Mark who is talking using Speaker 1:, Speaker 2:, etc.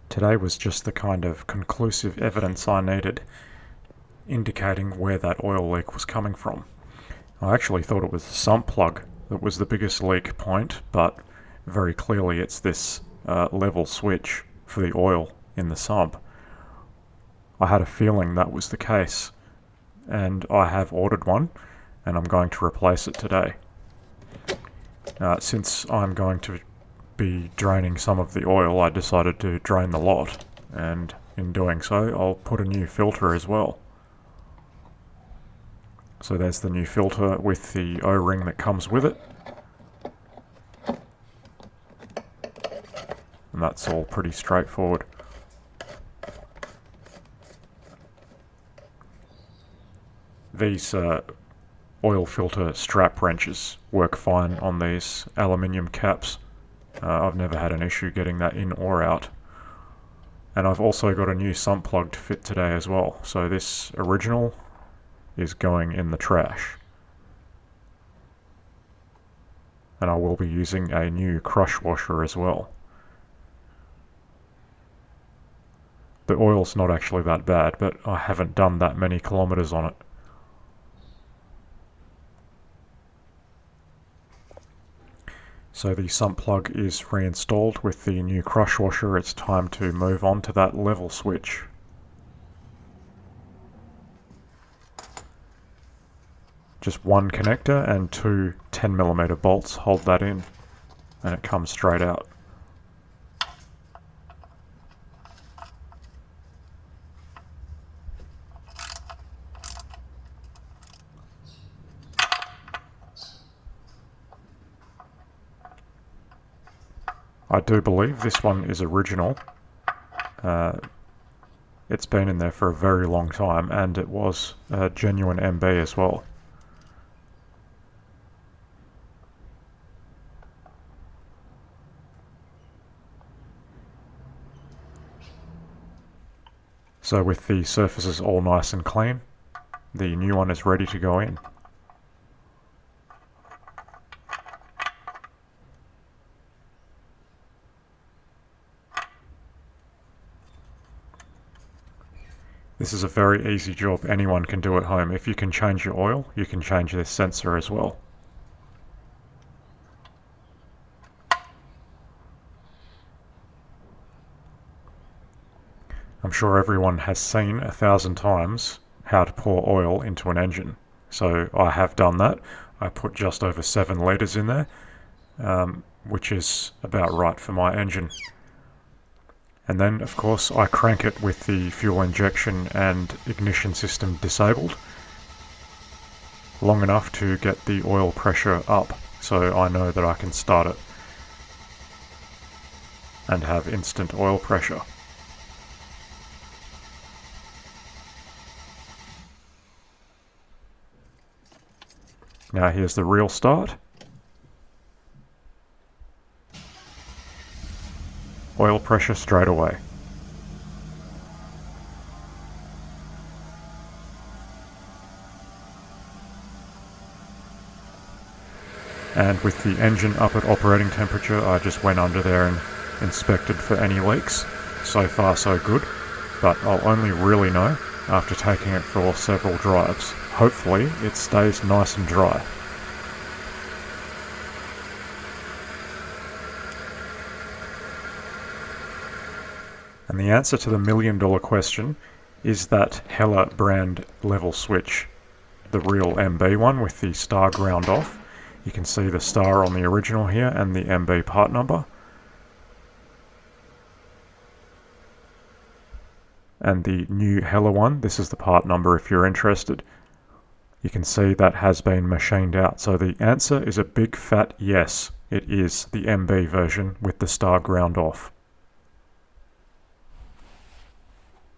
Speaker 1: Today was just the kind of conclusive evidence I needed, indicating where that oil leak was coming from. I actually thought it was the sump plug that was the biggest leak point, but very clearly it's this level switch for the oil in the sump. I had a feeling that was the case, and I have ordered one, and I'm going to replace it today. Since I'm going to be draining some of the oil, I decided to drain the lot, and in doing so I'll put a new filter as well. So there's the new filter with the O-ring that comes with it, and that's all pretty straightforward. These oil filter strap wrenches work fine on these aluminium caps. I've never had an issue getting that in or out. And I've also got a new sump plug to fit today as well. So this original is going in the trash. And I will be using a new crush washer as well. The oil's not actually that bad, but I haven't done that many kilometers on it. So the sump plug is reinstalled with the new crush washer. It's time to move on to that level switch. Just one connector and two 10mm bolts hold that in, and it comes straight out. I do believe this one is original. It's been in there for a very long time, and it was a genuine MB as well. So with the surfaces all nice and clean, the new one is ready to go in. This is a very easy job anyone can do at home. If you can change your oil, you can change this sensor as well. I'm sure everyone has seen 1,000 times how to pour oil into an engine. So I have done that. I put just over 7 litres in there, which is about right for my engine. And then, of course, I crank it with the fuel injection and ignition system disabled long enough to get the oil pressure up, so I know that I can start it and have instant oil pressure. Now here's the real start. Oil pressure straight away. And with the engine up at operating temperature, I just went under there and inspected for any leaks. So far so good, but I'll only really know after taking it for several drives. Hopefully it stays nice and dry. And the answer to the $1,000,000 question is that Hella brand level switch, the real MB one with the star ground off. You can see the star on the original here and the MB part number. And the new Hella one, this is the part number if you're interested. You can see that has been machined out. So the answer is a big fat yes. It is the MB version with the star ground off.